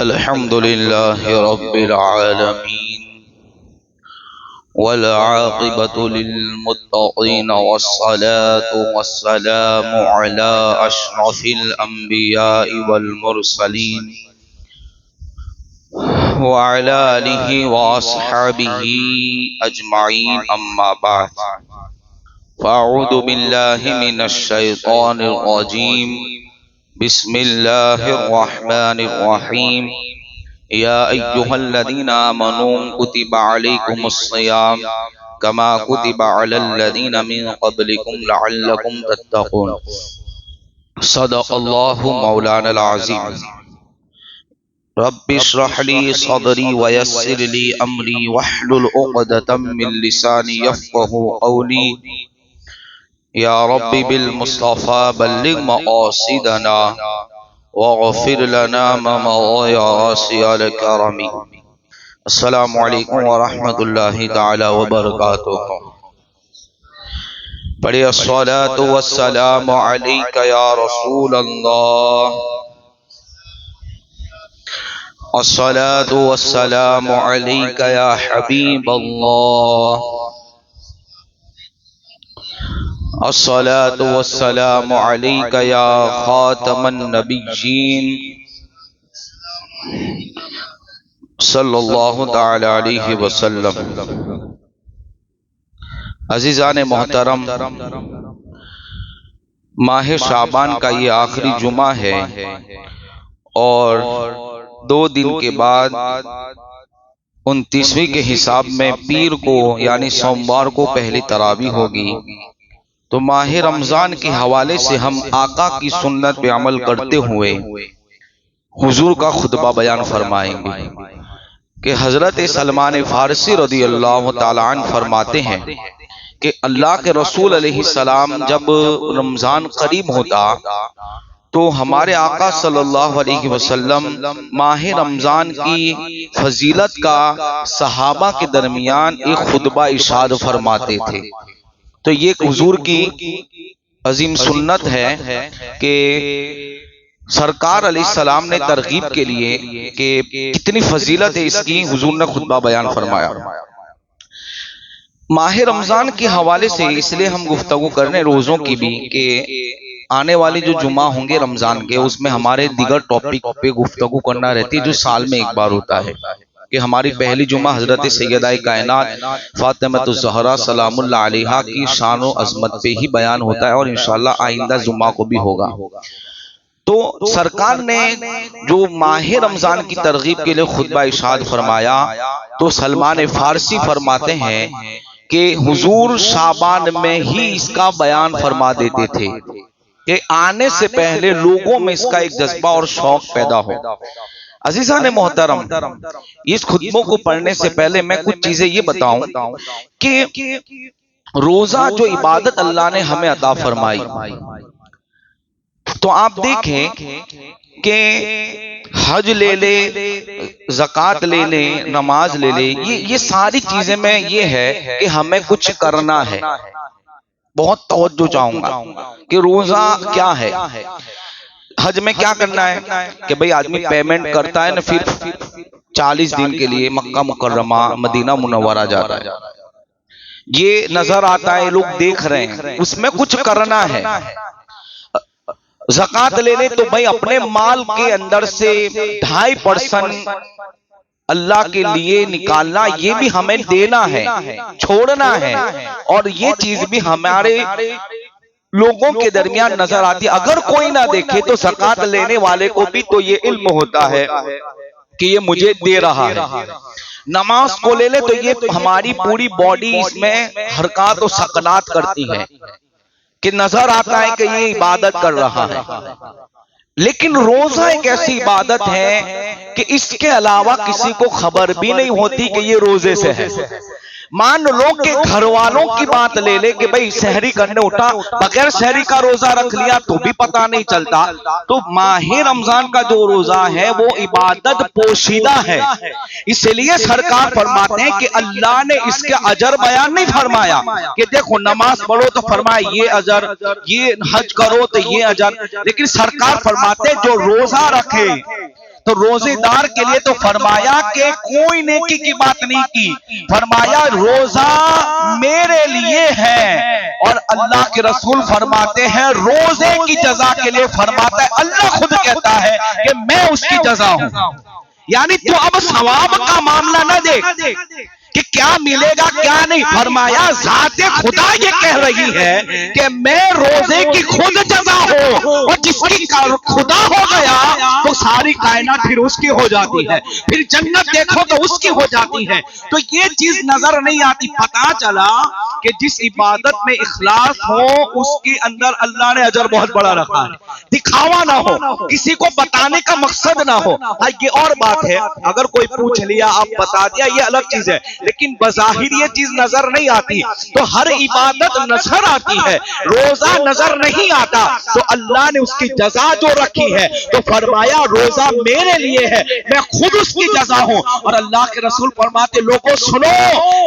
अल्हम्दुलिल्लाहि रब्बिल आलमीन वल आक़िबतु लिल मुत्तक़ीन वस्सलातु वस्सलामु अला अशरफिल अंबियाइ वल मुरसलीन व अला आलिहि व अस्हाबिहि अजमाइन अम्मा बाद फ़अऊज़ु बिल्लाहि मिनश शैतानिर रजीम बिस्मिल्लाहिर रहमानिर रहीम या अय्युहल्लज़ीना आमनू कुतिबा अलैकुमुस्सियाम कमा कुतिबा अलल्लज़ीना मिन क़ब्लिकुम लअल्लकुम तत्तक़ून। सदक़ल्लाहु मौलानल अज़ीम। रब्बिश्रह ली सदरी व यस्सिर ली अमरी वहलुल उक़दतम मिन लिसानी यफ़क़हू क़ौली। या रब्बि बिल मुस्तफ़ा बल्लिग मक़ासिदना वग़फ़िर लना मा मज़ा या वासिअल करमी। अस्सलामु अलैकुम व रहमतुल्लाहि तआला व बरकातुहू। पढ़िए अस्सलातु वस्सलामु अलैका या रसूल अल्लाह, अस्सलातु वस्सलामु अलैका या हबीब अल्लाह, अस्सलातु वस्सलामु अलैका या खातमन नबिय्यीन सल्लल्लाहु तआला अलैहि वसल्लम। अज़ीज़ान मोहतरम, माह शाबान का ये आखिरी जुमा है और 2 दिन के बाद 29वीं के हिसाब में पीर को यानी सोमवार को पहली तरावी होगी। तो माह रमजान के हवाले से हम आका की सुन्नत पे अमल करते हुए हुजूर का खुतबा बयान फरमाएंगे कि हजरत सलमान फारसी रज़ियल्लाहु ताला अन्हु फरमाते हैं कि अल्लाह के रसूल अलैहिस्सलाम जब रमजान करीब होता तो हमारे आका सल्लल्लाहु अलैहि वसल्लम माह रमजान की फजीलत का सहाबा के दरमियान एक खुतबा इरशाद फरमाते थे। तो ये हुजूर की अजीम सुन्नत है कि सरकार अलैहिस्सलाम ने तरगीब के लिए कि कितनी फजीलत है इसकी, हुजूर ने खुतबा बयान फरमाया। माह रमजान के हवाले से इसलिए हम गुफ्तगू कर रहे हैं रोजों की भी कि आने वाले जो जुमा होंगे रमजान के उसमें हमारे दीगर टॉपिक पे गुफ्तगू करना रहती है जो साल में एक बार होता है कि हमारी पहली जुमा हजरत सैयदा कायनात फातिमा ज़हरा सलामुल्लाह अलैहा की शान और अजमत पे ही बयान होता है और इंशाअल्लाह आइंदा जुमा को भी होगा। तो सरकार ने जो माह रमजान की तरगीब के लिए खुतबा इरशाद फरमाया तो सलमान फारसी फरमाते हैं कि हुजूर शाबान में ही इसका बयान फरमा देते थे कि आने से पहले लोगों में इसका एक जज्बा और शौक पैदा हो। अज़ीज़ान मोहतरम, इस खुतबों को पढ़ने से पहले मैं कुछ चीजें ये बताऊं कि रोजा जो इबादत अल्लाह ने हमें अता फरमाई, तो आप देखें कि हज ले ले, ज़कात ले ले, नमाज ले ले, ये सारी चीजें में ये है कि हमें कुछ करना है। बहुत तवज्जो चाहूंगा कि रोजा क्या है, हज में क्या करना है कि भाई आदमी पेमेंट करता है ना, फिर 40 दिन के लिए मक्का मुकर्रमा मदीना मुनव्वरा जाता है, ये नजर आता है, लोग देख रहे हैं, उसमें कुछ करना है। ज़कात ले ले तो भाई अपने माल के अंदर से 2.5% अल्लाह के लिए निकालना, ये भी हमें देना है, छोड़ना है, और ये चीज भी हमारे लोगों के दरमियान नजर आती है। अगर कोई ना देखे तो ज़कात लेने वाले को भी तो ये इल्म होता है कि ये मुझे दे रहा है। नमाज को ले ले तो ये हमारी पूरी बॉडी इसमें हरकत और सकनात करती है कि नजर आता है कि ये इबादत कर रहा है। लेकिन रोजा एक ऐसी इबादत है कि इसके अलावा किसी को खबर भी नहीं होती कि ये रोजे से है। मान लो कि घर वालों की बात ले ले कि भाई सहरी करने उठा, बगैर सहरी का रोजा रख लिया तो भी पता नहीं चलता। तो माह रमजान का जो रोजा है वो इबादत पोशीदा है, इसलिए सरकार फरमाते हैं कि अल्लाह ने इसके अजर बयान नहीं फरमाया कि देखो नमाज पढ़ो तो फरमाया ये अजर, ये हज करो तो ये अजर, लेकिन सरकार फरमाते जो रोजा रखे तो रोजेदार के लिए तो फरमाया कि कोई नेकी की बात नहीं की, फरमाया रोजा मेरे लिए है। और अल्लाह के रसूल फरमाते हैं रोजे की जजा के लिए फरमाता है, अल्लाह खुद कहता है कि मैं उसकी जजा हूं। यानी तू अब सवाब का मामला ना देख कि क्या मिलेगा क्या नहीं, फरमाया जाते खुदा ये कह रही है कि मैं रोजे की खुद जजा हूं। और जिसकी खुदा हो गया तो सारी कायनात फिर उसकी हो जाती है, फिर जन्नत देखो तो उसकी हो जाती है। तो ये चीज नजर नहीं आती। पता चला कि जिस इबादत में इखलास हो उसके अंदर अल्लाह ने अजर बहुत बड़ा रखा है। दिखावा ना हो, किसी को बताने का मकसद ना हो। ये और बात है, अगर कोई पूछ लिया आप बता दिया ये अलग चीज है, लेकिन बज़ाहिर ये चीज नजर नहीं आती। तो हर इबादत नजर आती है, रोजा नजर नहीं आता। तो अल्लाह ने उसकी जजा जो रखी है तो फरमाया रोजा मेरे लिए है, मैं खुद उसकी जजा हूं। और अल्लाह के रसूल फरमाते लोगों सुनो,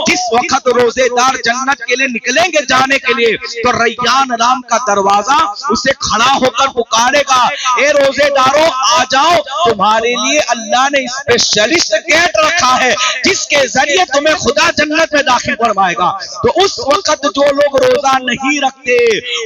जिस वक्त रोजेदार जन्नत के लिए निकलेंगे जाने के लिए तो रैयान नाम का दरवाजा उसे खड़ा होकर पुकारेगा, ए रोजेदारों आ जाओ, तुम्हारे लिए अल्लाह ने स्पेशलिस्ट गेट रखा है जिसके जरिए तुम्हें खुदा जन्नत में दाखिल करवाएगा। तो उस वक्त जो लोग रोजा नहीं रखते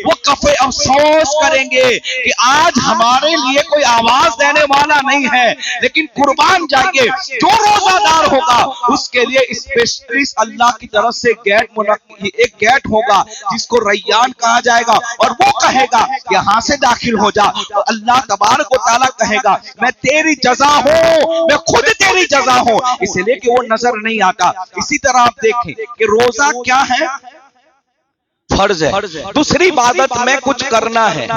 वो कफे अफसोस करेंगे कि आज हमारे लिए कोई आवाज देने वाला नहीं है। लेकिन कुर्बान जाइए, जो रोजादार होगा उसके लिए स्पेशलिस्ट अल्लाह की तरफ से एक गेट होगा जिसको रैयान कहा जाएगा, और वो कहेगा यहां से दाखिल हो जा। तो अल्लाह तबारक व तआला कहेगा मैं तेरी जजा हूं, मैं खुद तेरी जजा हूं, इसलिए कि वो नजर नहीं आता। इसी तरह आप देखें कि रोजा क्या है, फर्ज है। दूसरी इबादत में कुछ करना है,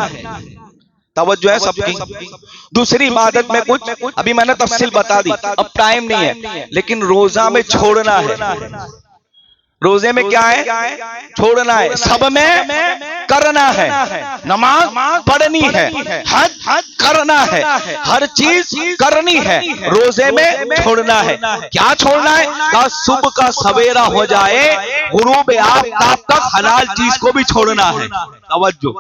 तवज्जो है सबकी। दूसरी इबादत में कुछ, अभी मैंने तफसील बता दी, अब टाइम नहीं है, लेकिन रोजा में छोड़ना है। रोजे में क्या है, छोड़ना है। सब में करना है, नमाज पढ़नी है, हज करना है, हर चीज करनी है। रोजे में छोड़ना है। क्या छोड़ना है, कहा सुबह का सवेरा हो जाए गुरूब आफताब तक हलाल चीज को भी छोड़ना है। तवज्जो,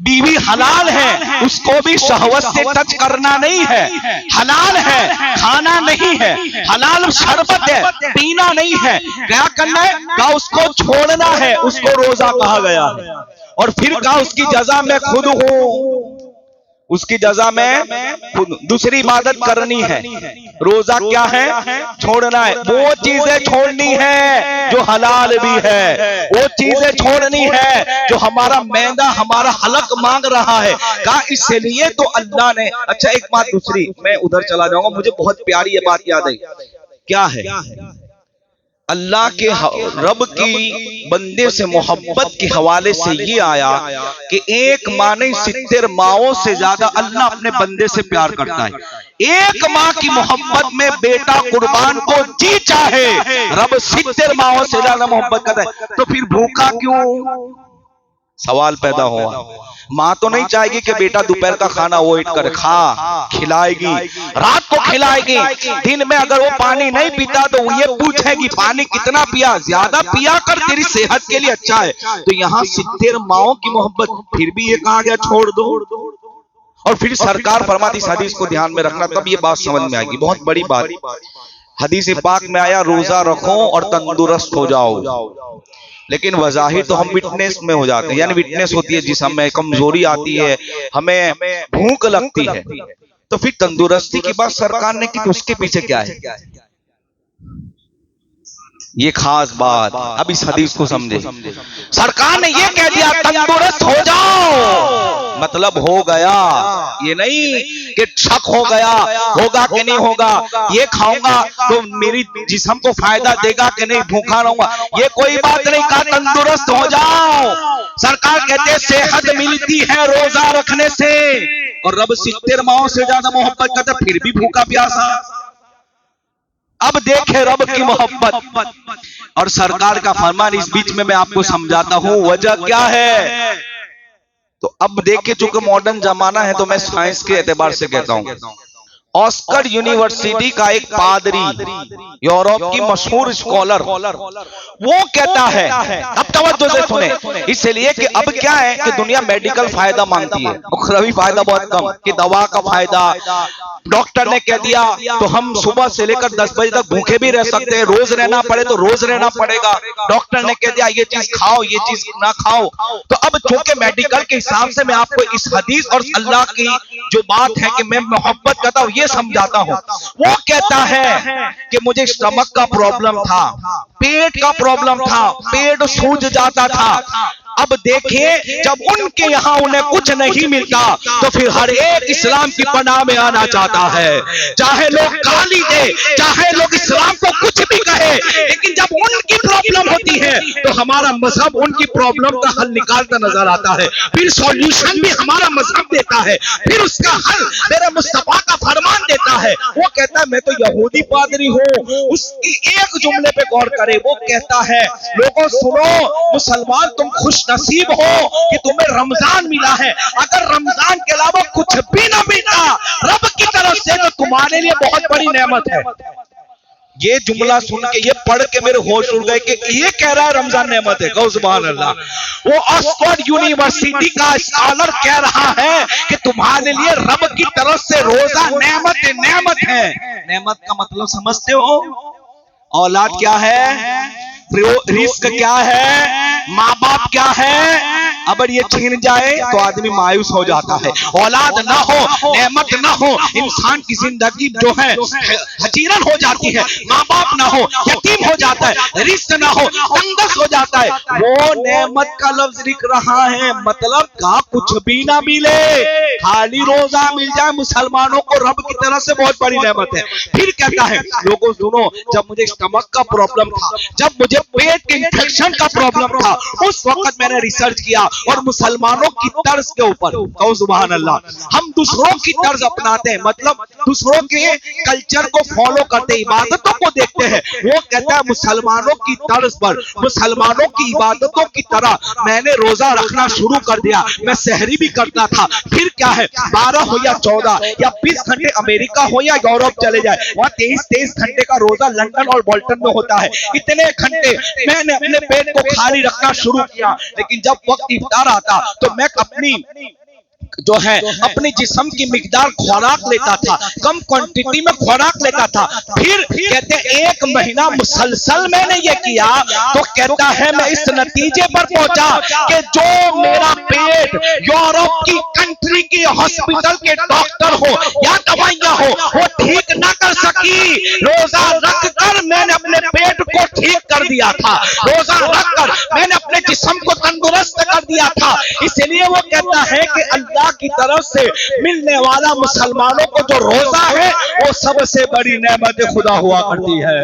बीवी हलाल है उसको भी शहवत से टच करना नहीं है, हलाल है खाना नहीं है, हलाल शरबत है पीना नहीं है। क्या करना है, कहा उसको छोड़ना है, उसको रोजा कहा गया है। और फिर कहा उसकी जजा मैं खुद हूं, उसकी जजा में खुद। दूसरी इबादत करनी है, रोजा क्या है, छोड़ना है। वो चीजें छोड़नी है जो हलाल भी है, वो चीजें छोड़नी है जो हमारा मैदा हमारा हलक मांग रहा है। कहा इसलिए तो अल्लाह ने। अच्छा एक बात दूसरी, मैं उधर चला जाऊंगा, मुझे बहुत प्यारी ये बात याद आई। क्या है, अल्लाह के रब की बंदे से मोहब्बत के हवाले से ये आया कि एक माँ नहीं 70 माओं से ज्यादा अल्लाह अपने बंदे से प्यार करता है। एक माँ की मोहब्बत में बेटा कुर्बान को जी चाहे, रब 70 माओं से ज्यादा मोहब्बत करता है। तो फिर भूखा क्यों, सवाल पैदा हुआ। माँ तो नहीं चाहेगी कि बेटा दोपहर का खाना वेट कर, खा, खिलाएगी, रात को खिलाएगी। दिन में अगर वो पानी नहीं पीता तो ये पूछेगी पानी कितना पिया, ज्यादा पिया कर, तेरी सेहत के लिए अच्छा है। तो यहाँ 70 माओं की मोहब्बत, फिर भी ये कहा गया छोड़ दो। और फिर सरकार फरमाती, इस हदीस को ध्यान में रखना तब ये बात समझ में आएगी, बहुत बड़ी बात। हदीस पाक में आया रोजा रखो और तंदुरुस्त हो जाओ। लेकिन वज़ाहिर तो हम विटनेस में हो जाते हैं, यानी विटनेस होती है जिसम में कमजोरी आती है, हमें भूख लगती है। तो फिर तंदुरुस्ती की बात सरकार ने की, तो उसके पीछे क्या है, ये खास बात। अब इस हदीस को समझे, सरकार ने ये कह दिया तंदुरुस्त हो जाओ, मतलब हो गया। ये नहीं कि शक हो गया, होगा कि नहीं होगा, ये खाऊंगा तो मेरी जिस्म को फायदा देगा कि नहीं, भूखा रहूंगा, ये कोई बात नहीं। कहा तंदुरुस्त हो जाओ। सरकार कहते सेहत मिलती है रोजा रखने से, और रब 70 माओं से ज्यादा मोहब्बत करता, फिर भी भूखा प्यासा। अब देखे रब की मोहब्बत और सरकार का फरमान। इस बीच में मैं आपको समझाता हूं वजह क्या है। तो अब देखे चूंकि मॉडर्न जमाना है तो मैं साइंस के एतबार से कहता हूं, ऑस्कर यूनिवर्सिटी का एक पादरी, यूरोप की मशहूर स्कॉलर, वो कहता है, अब तवज्जो से सुने, इसलिए कि अब क्या है कि दुनिया मेडिकल फायदा मांगती है, उखरवी फायदा बहुत कम, कि दवा का फायदा, डॉक्टर ने कह दिया तो हम सुबह से लेकर 10 बजे तक भूखे भी रह सकते हैं, रोज रहना पड़े तो रोज रहना पड़ेगा। डॉक्टर ने कह दिया ये चीज खाओ, ये चीज ना खाओ। तो अब चूंकि मेडिकल के हिसाब से मैं आपको इस हदीस और अल्लाह की जो बात है कि मैं मोहब्बत करता हूं ये समझाता हूं। वो कहता है कि मुझे स्टमक का प्रॉब्लम था, पेट का प्रॉब्लम था, पेट सूज जाता था। अब देखिए जब उनके यहां उन्हें कुछ नहीं मिलता तो फिर हर एक इस्लाम की पनाह में आना चाहता है, चाहे लोग गाली दे, चाहे लोग इस्लाम को कुछ भी कहे, लेकिन जब उनकी प्रॉब्लम होती है तो हमारा मजहब उनकी प्रॉब्लम का हल निकालता नजर आता है। फिर सॉल्यूशन भी हमारा मजहब देता है, फिर उसका हल मेरे मुस्तफा का फरमान देता है। वो कहता है मैं तो यहूदी पादरी हूं। उसकी एक जुमले पे गौर करे, वो कहता है लोगों सुनो, मुसलमान तुम खुश नसीब हो कि तुम्हें रमजान मिला है। अगर रमजान के अलावा कुछ भी ना मिलता रब की तरफ से तो तुम्हारे लिए बहुत बड़ी नेमत है। ये जुमला सुन के, ये पढ़ के मेरे होश उड़ गए कि ये कह रहा है रमजान नेमत है। गौ सुभान अल्लाह। वो ऑक्सफोर्ड यूनिवर्सिटी का स्कॉलर कह रहा है कि तुम्हारे लिए रब की तरफ से रोजा नेमत है, नेमत है। नेमत का मतलब समझते हो? औलाद क्या है, रिस्क क्या है, माँ बाप क्या है। अगर ये छीन जाए तो आदमी मायूस हो जाता है। औलाद ना हो, नेमत ना हो, इंसान की जिंदगी जो है हजीरन हो जाती है। माँ बाप ना हो, यतीम हो जाता है। रिस्क ना हो, तंगस हो जाता है। वो नेमत का लफ्ज लिख रहा है, मतलब का कुछ भी ना मिले, खाली रोजा मिल जाए मुसलमानों को रब की तरफ से बहुत बड़ी नेमत है। फिर कहता है लोगों सुनो, जब मुझे स्टमक का प्रॉब्लम था, जब मुझे पेट के इंफेक्शन का प्रॉब्लम था, उस वक्त मैंने रिसर्च किया और मुसलमानों की तर्ज के ऊपर, तो सुभान अल्लाह, हम दूसरों की तर्ज अपनाते हैं, मतलब दूसरों के कल्चर को फॉलो करते, इबादतों को देखते हैं। वो कहता है मुसलमानों की तर्ज पर, मुसलमानों की इबादतों की तरह मैंने रोजा रखना शुरू कर दिया। मैं सहरी भी करता था। फिर क्या है, 12 हो या 14 या 20 घंटे अमेरिका हो या यूरोप चले जाए, वहां 23 घंटे का रोजा लंदन और बोल्टन में होता है। इतने घंटे मैंने अपने पेट को खाली रखना शुरू किया। लेकिन जब वक्त इफ्तार आता तो मैं अपनी जो है अपने जिस्म की मिकदार खुराक लेता था, कम क्वांटिटी में खुराक लेता था। फिर कहते एक महीना मुसलसल मैंने ये किया तो कहता है मैं इस नतीजे पर पहुंचा कि जो मेरा पेट यूरोप की कंट्री की हॉस्पिटल के डॉक्टर हो या दवाइयां हो वो ठीक ना कर सकी, रोजा रख कर मैंने अपने पेट को ठीक कर दिया था। रोजा रख कर मैंने अपने जिस्म को तंदुरुस्त कर दिया था। इसलिए वो कहता है कि अल्लाह की तरफ से मिलने वाला मुसलमानों को जो रोजा है वो सबसे बड़ी नेमत खुदा हुआ करती है।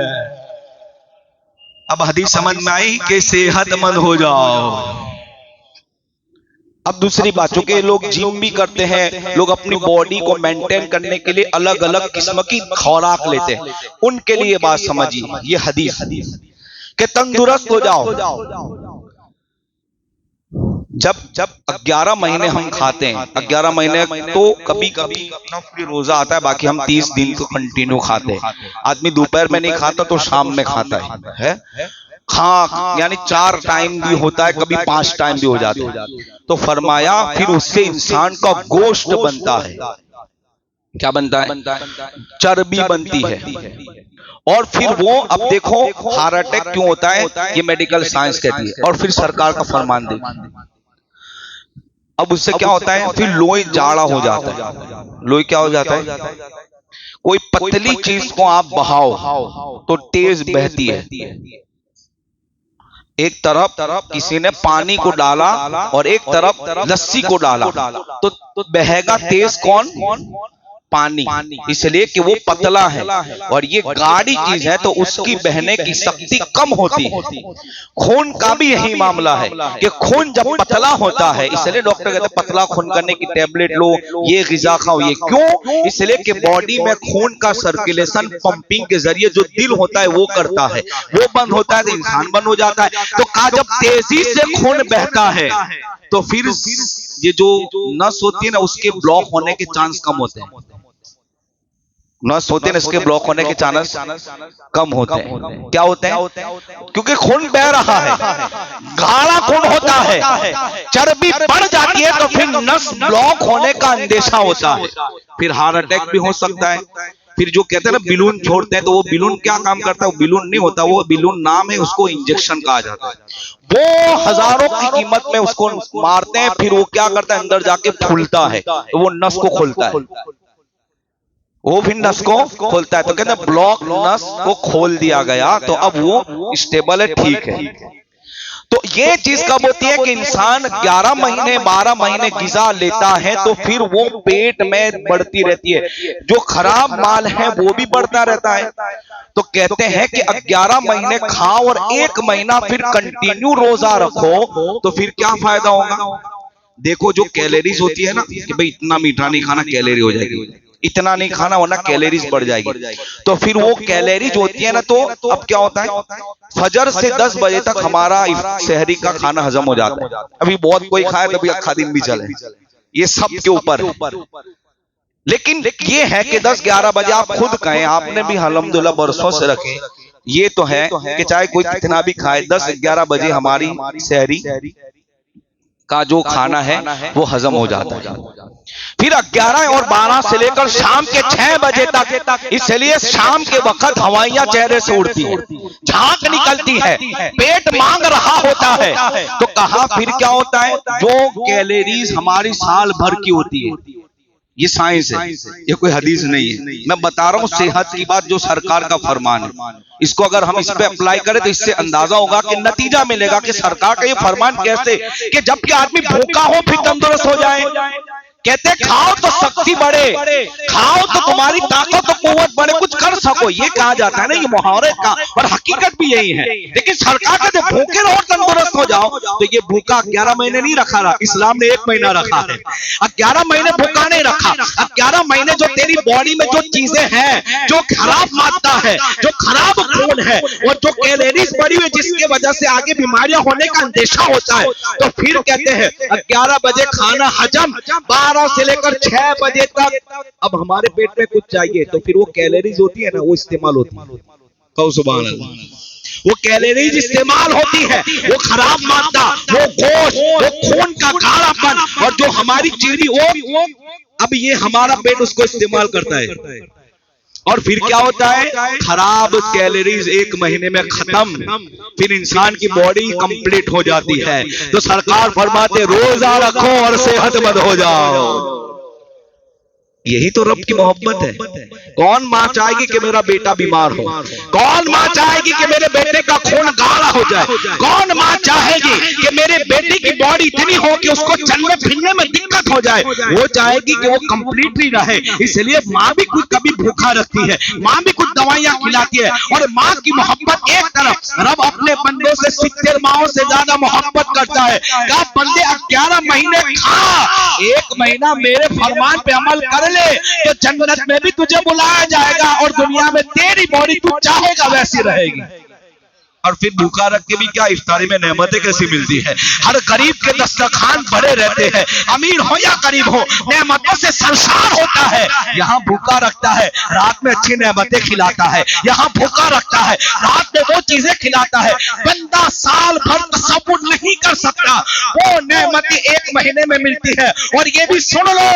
अब हदीस समझ में आई कि सेहतमंद हो जाओ। अब दूसरी बात, चूंकि लोग जिम भी करते हैं, लोग अपनी बॉडी को मेंटेन करने के लिए अलग अलग किस्म की खुराक लेते हैं, उनके लिए बात समझिए। ये हदीस कि तंदुरुस्त हो जाओ। जब 11 महीने हम खाते हैं, 11 महीने तो कभी कभी अपना फ्री रोजा आता है, बाकी हम 30 दिन को कंटिन्यू खाते हैं। आदमी दोपहर में नहीं खाता तो शाम में खाता है। हाँ, यानी 4 टाइम भी होता है, कभी 5 टाइम भी हो जाता है। तो फरमाया फिर उससे इंसान का गोश्त बनता है। क्या बनता है? चर्बी बनती है। और फिर वो, अब देखो हार्ट अटैक क्यों होता है, ये मेडिकल साइंस कहती है, और फिर सरकार का फरमान देती। अब उससे क्या होता है, फिर लोही जाड़ा हो जाता है। लोही क्या हो जाता है? कोई पतली चीज को आप बहाओ तो तेज बहती है। एक तरफ किसी ने पानी को डाला और एक तरफ लस्सी को डाला तो बहेगा तेज कौन? पानी, इसलिए कि वो पतला है और ये गाढ़ी चीज है तो उसकी बहने की शक्ति कम होती है। खून का भी यही मामला है कि खून जब पतला होता है, इसलिए डॉक्टर कहते हैं पतला खून करने की टेबलेट लो, ये गिजा खाओ। ये क्यों? इसलिए कि बॉडी में खून का सर्कुलेशन पंपिंग के जरिए जो दिल होता है वो करता है, वो बंद होता है तो इंसान बंद हो जाता है। तो कहा जब तेजी से खून बहता है तो फिर ये जो नस होती है ना, उसके ब्लॉक होने के चांस कम होते हैं। नस होते हैं, इसके ब्लॉक होने के चांस कम होते हैं। क्या होते हैं? क्योंकि खून बह रहा है, गाढ़ा खून होता है, चर्बी बढ़ जाती है, तो फिर नस ब्लॉक होने का अंदेशा होता है, फिर हार्ट अटैक भी हो सकता है। फिर जो कहते हैं ना बिलून छोड़ते हैं, तो वो बिलून क्या काम करता है? वो बिलून नहीं होता, वो बिलून नाम है, उसको इंजेक्शन कहा जाता है। वो हजारों की कीमत में उसको मारते हैं, फिर वो क्या करता है? अंदर जाके फूलता है, तो वो नस को खोलता है, वो भी नस को खोलता है। तो कहते हैं ब्लॉक नस को खोल दिया गया, तो अब वो स्टेबल है, ठीक है। तो ये चीज कब होती है कि इंसान 11 महीने 12 महीने ग़िज़ा लेता है, तो फिर वो पेट में बढ़ती रहती है, जो खराब माल है वो भी बढ़ता रहता है। तो कहते हैं कि 11 महीने खाओ और 1 महीना फिर कंटिन्यू रोजा रखो, तो फिर क्या फायदा होगा? देखो जो कैलोरीज होती है ना, कि भाई इतना मीठा नहीं खाना, कैलोरी हो जाएगी, इतना नहीं खाना वरना कैलोरीज बढ़ जाएगी। तो फिर वो कैलोरीज होती है ना, तो अब क्या होता है? फजर से 10 बजे तक हमारा शहरी का खाना हजम हो जाता है। अभी बहुत कोई खाए तो अभी अखा दिन भी चले, ये सब के ऊपर है। लेकिन ये है कि 10-11 बजे आप खुद कहें, आपने भी अल्हम्दुलिल्लाह बरसों से रखे, ये तो है कि चाहे कोई कितना भी खाए, 10-11 बजे हमारी शहरी का जो खाना है वो हजम हो जाता है। फिर 11 और 12 से लेकर शाम के 6 बजे तक, इसलिए शाम के वक्त हवाइयां चेहरे से उड़ती है, झांक निकलती है, पेट मांग रहा होता है। तो कहा फिर क्या होता है? जो कैलोरीज हमारी साल भर की होती है, ये साइंस है, ये कोई हदीस नहीं है, मैं बता रहा हूँ सेहत की बात, जो सरकार का फरमान है। इसको अगर हम इस पे अप्लाई करें तो इससे अंदाजा होगा कि नतीजा मिलेगा कि सरकार का ये फरमान कैसे, कि जबकि आदमी भूखा हो फिर तंदुरुस्त हो जाए। कहते खाओ तो शक्ति बढ़े, खाओ तो तुम्हारी ताकत तो कुव्वत बढ़े, कुछ कर सको, ये कहा जाता है ना, ये मुहावरे का, और हकीकत भी यही है। लेकिन सरकार कहते भूखे रहो तंदुरुस्त हो जाओ, तो ये भूखा 11 महीने नहीं रखा रहा, इस्लाम ने 1 महीना रखा है। 11 महीने भूखा नहीं रखा। 11 महीने जो तेरी बॉडी में जो चीजें हैं, जो खराब मात्रा है, जो खराब खून है, और जो कैलोरीज बढ़ी हुई, जिसके वजह से आगे बीमारियां होने का अंदेशा होता है, तो फिर कहते हैं 11 बजे खाना हजम, 12 से लेकर 6 बजे तक अब हमारे पेट में कुछ चाहिए, तो फिर वो कैलोरीज होती है ना, वो इस्तेमाल होती है। कहो सुभान अल्लाह। वो कैलोरीज इस्तेमाल होती है, वो खराब मात्रा, वो गोश्त, वो खून का गाढ़ापन, और जो हमारी चीनी, वो अब ये हमारा पेट उसको इस्तेमाल करता है, और फिर क्या होता है? खराब कैलोरीज 1 महीने में खत्म, फिर इंसान की बॉडी कंप्लीट हो जाती है। तो सरकार फरमाते रोजा रखो और सेहतमंद हो जाओ। यही तो रब की मोहब्बत है। कौन मां चाहेगी कि मेरा बेटा बीमार हो? कौन मां चाहेगी कि मेरे बेटे का खून गाढ़ा हो जाए? कौन मां चाहेगी कि मेरे बेटे की बॉडी इतनी हो कि उसको चलने फिरने में दिक्कत हो जाए? वो चाहेगी कि वो कंप्लीटली रहे। इसलिए मां भी कुछ कभी भूखा रखती है, मां भी कुछ दवाइयां खिलाती है, और मां की मोहब्बत एक तरफ, रब अपने बंदों से 70 माओं से ज्यादा मोहब्बत करता है। क्या बंदे 11 महीने खा, 1 महीना मेरे फरमान पे अमल कर ले, तो जन्नत में भी तुझे बुलाया जाएगा, और दुनिया में तेरी बॉडी तू चाहेगा वैसी रहेगी। और फिर भूखा रख के भी क्या इफ्तारी में नेमतें कैसी मिलती है? हर गरीब के दस्तरखान बड़े रहते हैं, अमीर हो या गरीब हो, नेमतों से सरशार होता है। यहाँ भूखा रखता है, रात में अच्छी नेमतें खिलाता है, यहाँ भूखा रखता है, रात में वो चीजें खिलाता है। बंदा साल भर तसव्वुर नहीं कर सकता, वो नेमतें 1 महीने में मिलती है। और ये भी सुन लो,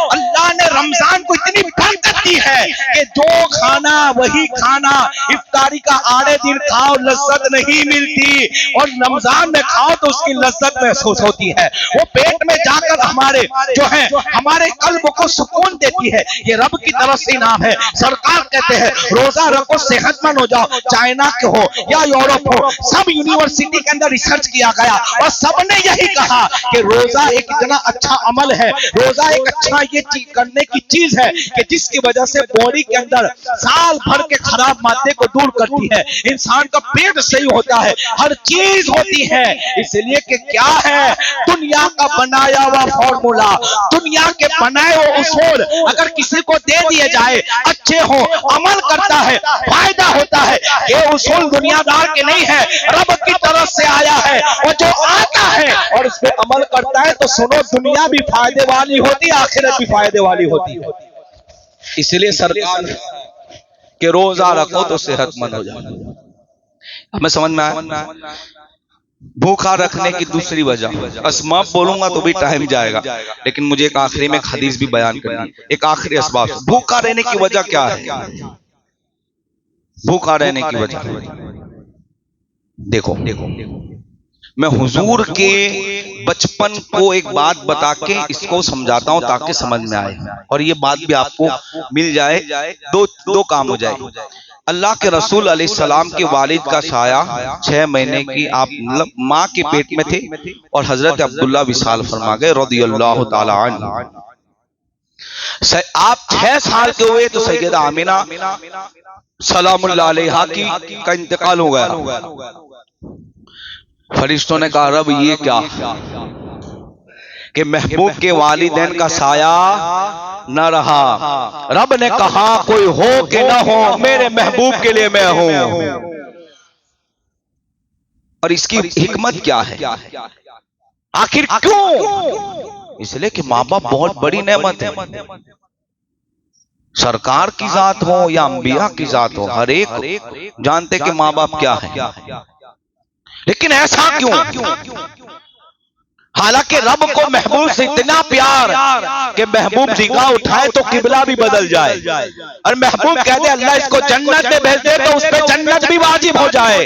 अल्लाह ने रमजान को इतनी बरकत दी है कि जो खाना वही खाना, इफ्तारी का आड़े दिन खाओ लज्जत नहीं मिलती, और रमजान में खाओ तो उसकी लज्जत महसूस होती है। वो पेट में जाकर हमारे जो है, हमारे कल्ब को सुकून देती है। ये रब की तरफ से इनाम है। सरकार कहते हैं रोजा रखो सेहतमंद हो जाओ, चाइना के हो या यूरोप हो, सब यूनिवर्सिटी के अंदर रिसर्च किया गया, और सबने यही कहा कि रोजा एक इतना अच्छा अमल है, रोजा एक अच्छा ये करने की चीज है कि जिसकी वजह से बॉडी के अंदर साल भर के खराब मादे को दूर करती है, इंसान का पेट सही होता है, हर चीज होती है। इसलिए कि क्या है, दुनिया का बनाया हुआ फॉर्मूला, दुनिया के बनाए हुए उसूल अगर किसी को दे दिए जाए, अच्छे हो, अमल करता है, फायदा होता है। ये उसूल दुनियादार के नहीं है, रब की तरफ से आया है, और जो आता है और उस पर अमल करता है, तो सुनो दुनिया भी फायदे वाली होती है, आखिरत भी फायदे वाली होती है। इसलिए सरकार के रोजा रखो तो सेहतमंद हो जाए। हमें समझ में आया? भूखा रखने की दूसरी वजह, असबाब बोलूंगा तो भी टाइम जाएगा, लेकिन मुझे एक आखिरी में एक हदीस भी बयान करनी है। एक आखिरी असबाब, भूखा रहने की वजह क्या है? भूखा रहने की वजह देखो, मैं हुजूर के बचपन को एक बात बता के इसको समझाता हूं ताकि समझ में आए, और ये बात भी आपको मिल जाए, दो काम हो जाए। अल्लाह के रसूल अलैहिस्सलाम के वालिद का साया 6 महीने की आप मतलब माँ के पेट में थे, और हजरत अब्दुल्ला विसाल फरमा गए रदियल्लाहु ताला अन्हु। आप 6 साल के हुए तो सैयदा आमिना सलामुल्लाह अलैहा का इंतकाल हो गया। फरिश्तों ने कहा रब ये क्या कि महबूब के वालिदैन का साया न रहा। रब ने कहा कोई हो कि न हो, मेरे महबूब के लिए मैं हूं। और इसकी हिकमत क्या है? आखिर क्यों? इसलिए कि माँ बाप बहुत बड़ी नेमत है। सरकार की जात हो या अंबिया की जात हो, हर एक जानते कि माँ बाप क्या है, लेकिन ऐसा क्यों? हालांकि रब को महबूब से इतना प्यार कि महबूब निगाह उठाए तो किबला भी बदल जाए, और महबूब कहते अल्लाह इसको जन्नत में भेज दे तो उस पर जन्नत भी वाजिब हो जाए।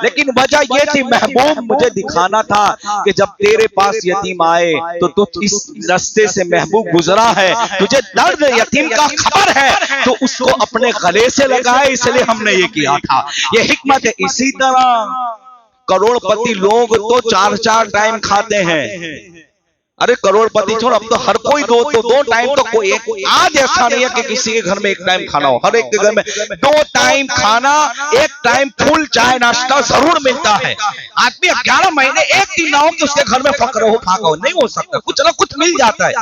लेकिन वजह यह थी महबूब मुझे दिखाना था कि जब तेरे पास यतीम आए तो तू इस रास्ते से महबूब गुजरा है, तुझे दर्द यतीम का खबर है, तो उसको अपने गले से लगाए, इसलिए हमने ये किया था। ये हिकमत है। इसी तरह करोड़पति लोग तो 4-4 टाइम खाते हैं। अरे करोड़पति छोड़, अब तो हर कोई दो टाइम तो कोई एक, आज ऐसा नहीं है कि किसी के घर में एक टाइम खाना हो, हर एक के घर में 2 टाइम खाना, एक टाइम फुल चाय नाश्ता जरूर मिलता है। आदमी 11 महीने एक दिन ना हो कि उसके घर में फक्र हो, फाका हो, नहीं हो सकता, कुछ ना कुछ मिल जाता है,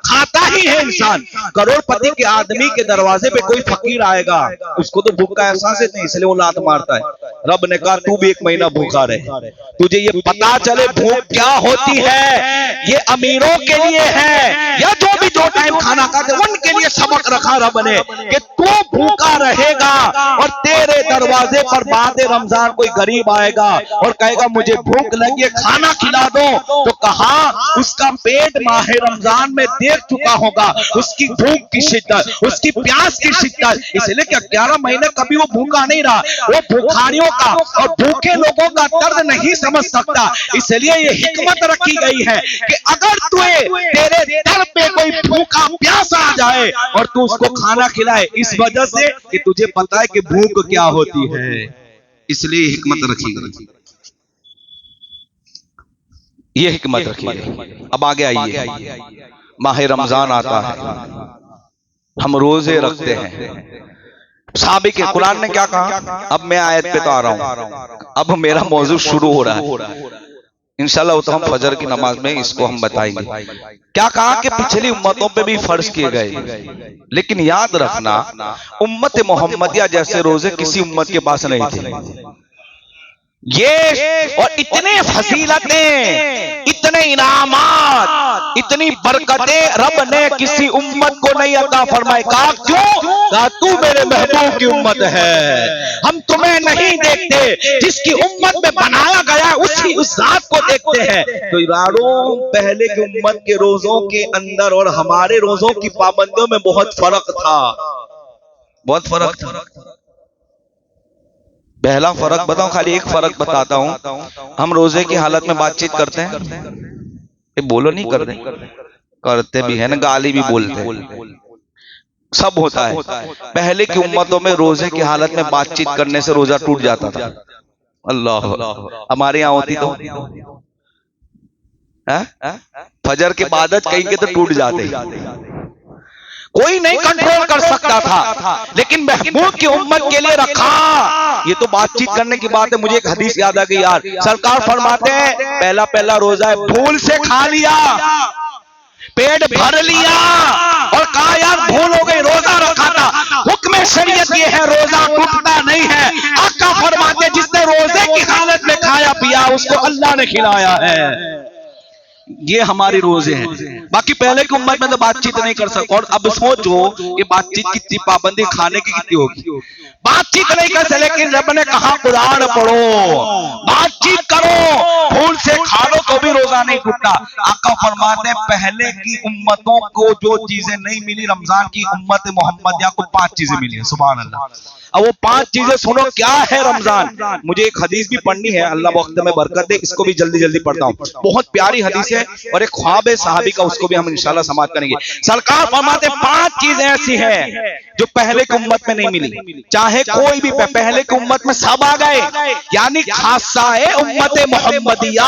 खाता ही है इंसान। करोड़पति के आदमी के दरवाजे पे कोई फकीर आएगा, उसको तो भूख का एहसास नहीं, इसलिए वो लात मारता है। रब ने कहा तू भी 1 महीना भूखा रहे, तुझे ये पता चले भूख क्या होती है। ये अमीरों के लिए है, या जो भी 2 टाइम खाना खाते उनके लिए सबक रखा रब ने कि तू भूखा रहेगा और तेरे दरवाजे पर बाद रमजान कोई गरीब आएगा और कहेगा मुझे भूख लगी है, खाना खिला दो, तो कहा उसका पेट माह रमजान में देख चुका होगा उसकी भूख की शिद्दत, उसकी प्यास की शिद्दत। इसलिए कि 11 महीने कभी वो भूखा नहीं रहा, वो भूखारियों का और भूखे लोगों का दर्द नहीं समझ सकता। इसलिए ये हिकमत रखी गई है कि अगर तेरे दर पे कोई भूखा प्यासा आ जाए और तू उसको खाना खिलाए, इस वजह से कि तुझे पता है कि भूख क्या होती है, इसलिए हिकमत रखी गई। ये हिकमत रखी गई। अब आगे आइए, माह रमजान आता है, हम रोजे रखते हैं। साहबी के कुरान ने क्या कहा? अब मैं आयत पे तो आ रहा हूं, अब मेरा मौजू शुरू हो रहा है इंशाल्लाह, तो हम फजर की नमाज में इसको हम बताएंगे। क्या कहा कि पिछली उम्मतों पे भी फर्ज किए गए, लेकिन याद रखना उम्मत मोहम्मदिया जैसे रोजे किसी उम्मत के पास नहीं थे। ये और इतने फजीलतें, इतने इनामात, इतनी बरकतें रब ने किसी उम्मत को नहीं अता फरमाए। कहा क्यों? कहा तू मेरे महबूब की उम्मत है, हम तुम्हें नहीं देखते, जिसकी उम्मत में बनाया गया उसी उस जात को देखते हैं। तो यारों पहले की उम्मत के रोजों के अंदर और हमारे रोजों की पाबंदियों में बहुत फर्क था, बहुत फर्क था। पहला फर्क बताऊं, खाली एक फर्क बताता हूं। हम रोजे की हालत में बातचीत करते हैं, ये बोलो नहीं करते, करते भी है ना, गाली भी बोलते हैं, सब होता है। पहले की उम्मतों में रोजे की हालत में बातचीत करने से रोजा टूट जाता था। अल्लाह, हमारे यहाँ होती तो फजर के बाद कहीं के तो टूट जाते, कोई नहीं कंट्रोल कर सकता था, लेकिन महबूब की उम्मत के लिए रखा। ये तो बातचीत करने की बात है, मुझे एक हदीस याद आ गई यार। सरकार फरमाते हैं पहला रोजा है, भूल से खा लिया, पेट भर लिया और कहा यार भूल हो गई, रोजा रखा था। हुक्म शरीयत ये है रोजा टूटता नहीं है। आका फरमाते जिसने रोजे की हालत में खाया पिया उसको अल्लाह ने खिलाया है। ये हमारी रोजे हैं। बाकी पहले की उम्मत में तो बातचीत नहीं कर सकते। और अब सोचो कि बातचीत कितनी पाबंदी खाने की कितनी होगी। बातचीत नहीं कर सकते, लेकिन रब ने कहा कुरान पढ़ो, बातचीत करो, फूल से खा लो तो भी रोजा नहीं टूटता। आका फरमाते पहले की उम्मतों को जो चीजें नहीं मिली, रमजान की उम्मत मोहम्मदिया को 5 चीजें मिली। सुभान अल्लाह। अब वो 5 चीजें सुनो क्या है रमजान। मुझे एक हदीस भी पढ़नी है, अल्लाह वक्त में बरकत दे, इसको भी जल्दी जल्दी पढ़ता हूँ। बहुत प्यारी हदीस है और एक ख्वाब है सहाबी का, उसको भी हम इंशाल्लाह समाप्त करेंगे। सरकार फरमाते 5 चीजें ऐसी हैं जो पहले की उम्मत में नहीं मिली। चाहे कोई भी पहले की उम्मत में सब आ गए, यानी खासा है उम्मत मोहम्मदिया,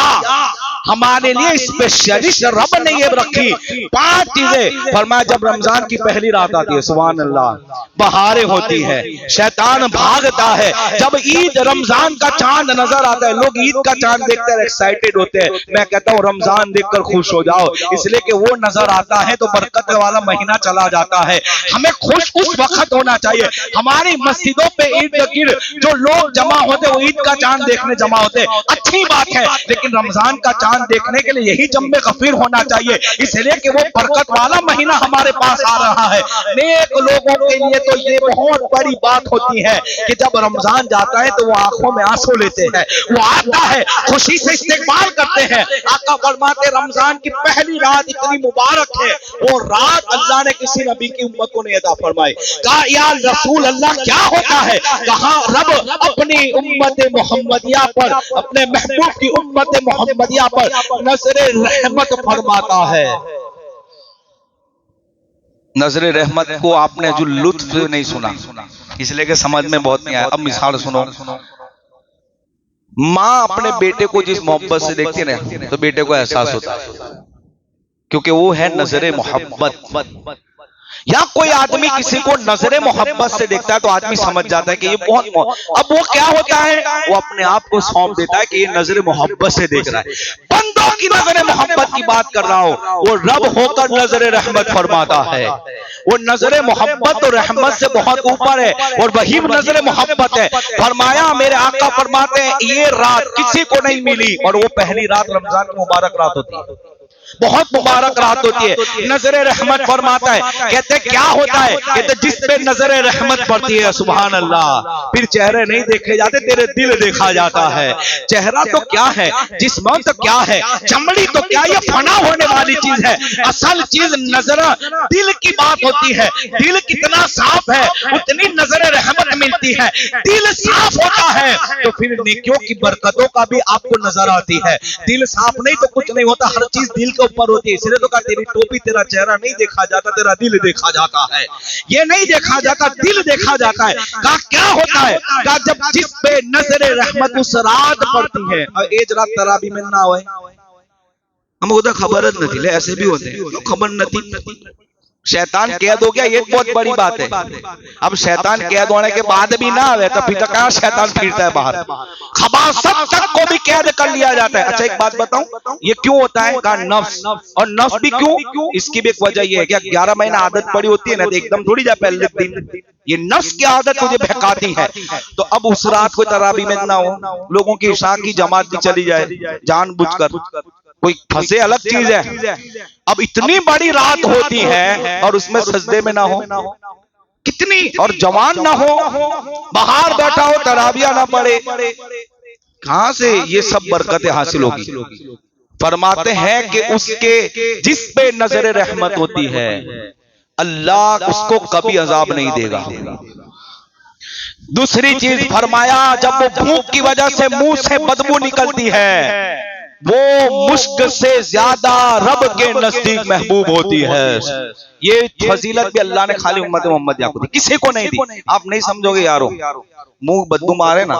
हमारे लिए स्पेशलिस्ट रब ने ये रखी 5 चीजें। फरमाया जब रमजान की पहली रात आती है, सुभान अल्लाह, बहारें होती है, शैतान भागता है। जब ईद रमजान का चांद नजर आता है, लोग ईद का चांद देखकर एक्साइटेड होते हैं। मैं कहता हूँ रमजान देखकर खुश हो जाओ, इसलिए कि वो नजर आता है तो बरकत वाला महीना चला जाता है। हमें खुश उस वक्त होना चाहिए। हमारी मस्जिदों पे ईद गिर्द जो लोग जमा होते, वो ईद का चांद देखने जमा होते, अच्छी बात है, लेकिन रमजान का चांद देखने के लिए यही जम्मे गफीर होना चाहिए, इसलिए कि वो बरकत वाला महीना हमारे पास आ रहा है। नेक लोगों के लिए तो ये बहुत बड़ी बात होती है कि जब रमजान जाता है तो वो आंखों में आंसू लेते हैं, वो आता है खुशी से इस्तेमाल करते हैं। आका फरमाते रमजान की पहली रात इतनी मुबारक है, वो रात अल्लाह ने किसी नबी की उम्मत को नहीं अता फरमाई। कहा या रसूल अल्लाह क्या होता है? कहा रब अपनी उम्मत मोहम्मदिया पर, अपने महबूब की उम्मत मोहम्मदिया पर नजरे रहमत फरमाता है। नजरे रहमत को आपने जो लुत्फ नहीं सुना, इसलिए कि समझ में बहुत नहीं आया। अब मिसाल सुनो, माँ अपने बेटे को जिस मोहब्बत से देखती है ना, तो बेटे को एहसास होता है, क्योंकि वो है नजरे मोहब्बत। या कोई आदमी किसी को नजरे मोहब्बत से देखता है तो आदमी समझ जाता है कि ये बहुत। अब वो क्या होता है, वो अपने आप को सौंप देता है कि ये नजरे मोहब्बत से देख रहा है। बंदों की नजरे मोहब्बत की बात कर रहा हो, वो रब होकर नजरे रहमत फरमाता है। वो नजरे मोहब्बत और रहमत से बहुत ऊपर है, और वही नजरे मोहब्बत है। फरमाया मेरे आका फरमाते हैं ये रात किसी को नहीं मिली, और वो पहली रात रमजान की मुबारक रात होती है, बहुत मुबारक रात होती है। नजरे रहमत फरमाता है। कहते क्या होता है? कहते जिस पे नजरे रहमत पड़ती है, सुभान अल्लाह, फिर चेहरे नहीं देखे जाते, तेरे दिल देखा जाता है। चेहरा तो क्या है, जिस्म तो क्या है, चमड़ी तो क्या, ये फना होने वाली चीज है। असल चीज नजर दिल की बात होती है। दिल कितना साफ है उतनी नजरे रहमत मिलती है। दिल साफ होता है तो फिर नेकियों की बरकतों का भी आपको नजर आती है। दिल साफ नहीं तो कुछ नहीं होता, हर चीज दिल के ऊपर होती है। इसलिए तो कहा तेरी टोपी, तेरा चेहरा नहीं देखा जाता, तेरा दिल देखा जाता है। ये नहीं देखा जाता, दिल देखा जाता है। कहा क्या होता है? कहा जब जिस पे नजरे रहमत उस रात पड़ती है, और एज रात तराबी में ना होए, हमको तो खबर नहीं थी, ऐसे भी होते हैं, खबर नहीं। शैतान कैद हो गया, ये बहुत बड़ी बात है। अब शैतान कैद होने के बाद भी ना आवे तो फिर तो कहां शैतान फिरता है बाहर। खबासत तक को भी कैद कर लिया जाता है। अच्छा एक बात बताऊं, ये क्यों होता है? कहा नफ्स, और नफ्स भी क्यों, इसकी भी एक वजह ये है कि 11 महीना आदत पड़ी होती है ना, तो एकदम थोड़ी जा पहले दिन ये नफ्स की आदत मुझे बहकाती है। तो अब उस रात को तरावी में ना हो, लोगों की इशा की जमात भी चली जाए जानबूझकर, कोई फंसे अलग चीज है। अब इतनी बड़ी रात होती है और उसमें सजदे में ना हो, कितनी, और जवान ना हो, बाहर बैठा हो, तराबिया ना पड़े, कहां से ये सब बरकतें हासिल होगी? फरमाते हैं कि उसके जिस पे नजर रहमत होती है, अल्लाह उसको कभी अजाब नहीं देगा। दूसरी चीज फरमाया, जब वो भूख की वजह से मुंह से बदबू निकलती है, वो मुश्क से ज्यादा रब के नजदीक महबूब होती है। ये फजीलत भी अल्लाह ने खाली उम्मत मोहम्मदिया को दी, किसी को नहीं दी। आप नहीं समझोगे यारो, मुंह बदबू मारे ना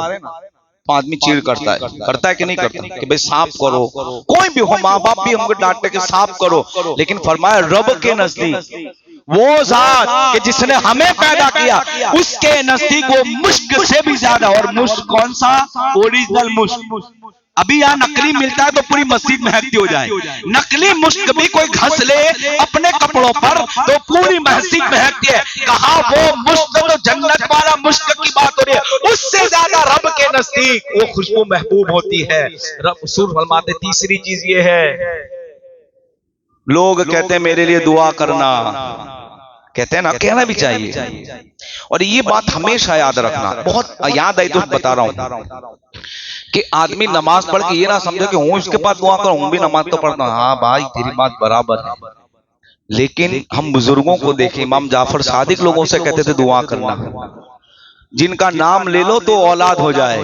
तो आदमी चीड़ करता है कि नहीं करता, कि भाई साफ करो, कोई भी हो, माँ बाप भी हमको डांटते कि साफ करो, लेकिन फरमाया रब के नजदीक वो जात कि जिसने हमें पैदा किया, उसके नजदीक वो मुश्क से भी ज्यादा। और मुश्क कौन सा? ओरिजिनल मुश्क। अभी यहाँ नकली मिलता है तो पूरी मस्जिद महकती हो जाए, नकली मुश्क भी कोई घस ले अपने कपड़ों पर तो पूरी मस्जिद महकती है। कहा वो मुश्क तो जन्नत वाला मुश्क की बात हो रही है, उससे ज्यादा रब के नजदीक वो खुशबू महबूब होती है। रब सुर फरमाते तीसरी चीज ये है लोग कहते हैं मेरे लिए दुआ करना, कहते हैं ना, कहना भी चाहिए। और ये बात हमेशा याद रखना, बहुत याद आई तो बता रहा हूं कि आदमी नमाज पढ़ के ये ना समझे कि हूं इसके पास दुआ करूं, भी नमाज तो पढ़ता हूं। हाँ भाई तेरी बात बराबर है, लेकिन हम बुजुर्गों को देखें, इमाम जाफर सादिक लोगों से कहते थे दुआ करना, जिनका नाम ले लो तो औलाद हो जाए।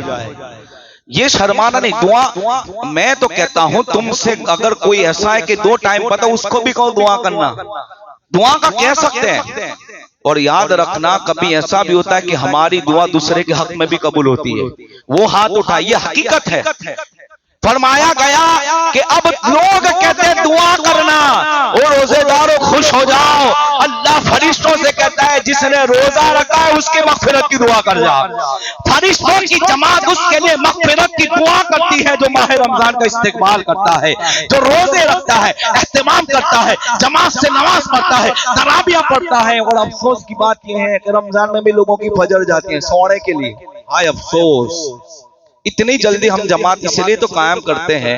ये शर्माना नहीं, दुआ मैं तो कहता हूं तुमसे अगर कोई ऐसा है कि 2 टाइम पता, उसको भी कहो दुआ करना, दुआ का कह सकते हैं। और याद रखना कभी ऐसा भी होता है कि हमारी दुआ दूसरे के हक में भी कबूल होती है, वो हाथ उठाइए, हकीकत है। फरमाया गया कि अब लोग कहते हैं दुआ करना, और रोजेदारों खुश हो जाओ, अल्लाह फरिश्तों से कहता है जिसने रोजा रखा है उसके मगफिरत की दुआ कर जाओ। फरिश्तों की जमात उसके लिए मगफिरत की दुआ करती है जो माह रमजान का इस्तेकबाल करता है, जो रोजे रखता है, एहतमाम करता है, जमात से नमाज पढ़ता है, तराबियां पढ़ता है। और अफसोस की बात यह है कि रमजान में भी लोगों की फजर जाती है सोने के लिए। हाय अफसोस, इतनी जल्दी हम जमात इसलिए तो कायम करते हैं,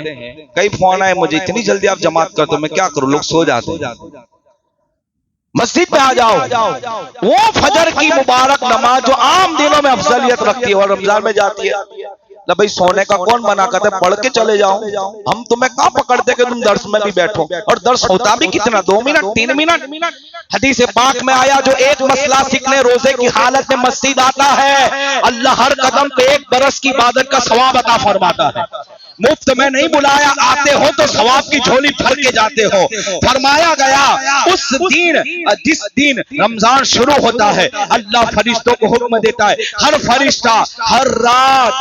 कई फोन आए मुझे, इतनी जल्दी आप जमात करते हो, मैं क्या करूं, लोग सो जाते हैं, मस्जिद में आ जाओ। वो फजर की मुबारक नमाज जो आम दिनों में अफजलियत रखती है और रमजान में जाती है, ना भाई सोने का कौन मना करते, पढ़ के चले जाओ। हम तुम्हें कहां पकड़ते कि तुम दर्स में भी बैठो, और दर्स होता भी कितना, 2 मिनट 3 मिनट। हदीस पाक में आया जो एक मसला सीखने रोजे की हालत में मस्जिद आता है, अल्लाह हर कदम पे 1 बरस की इबादत का सवाब अता फरमाता है। मुफ्त में नहीं बुलाया, आते हो तो सवाब की झोली भर के जाते हो। फरमाया गया उस दिन, जिस दिन रमजान शुरू होता है, अल्लाह फरिश्तों को हुक्म देता है, हर फरिश्ता हर रात,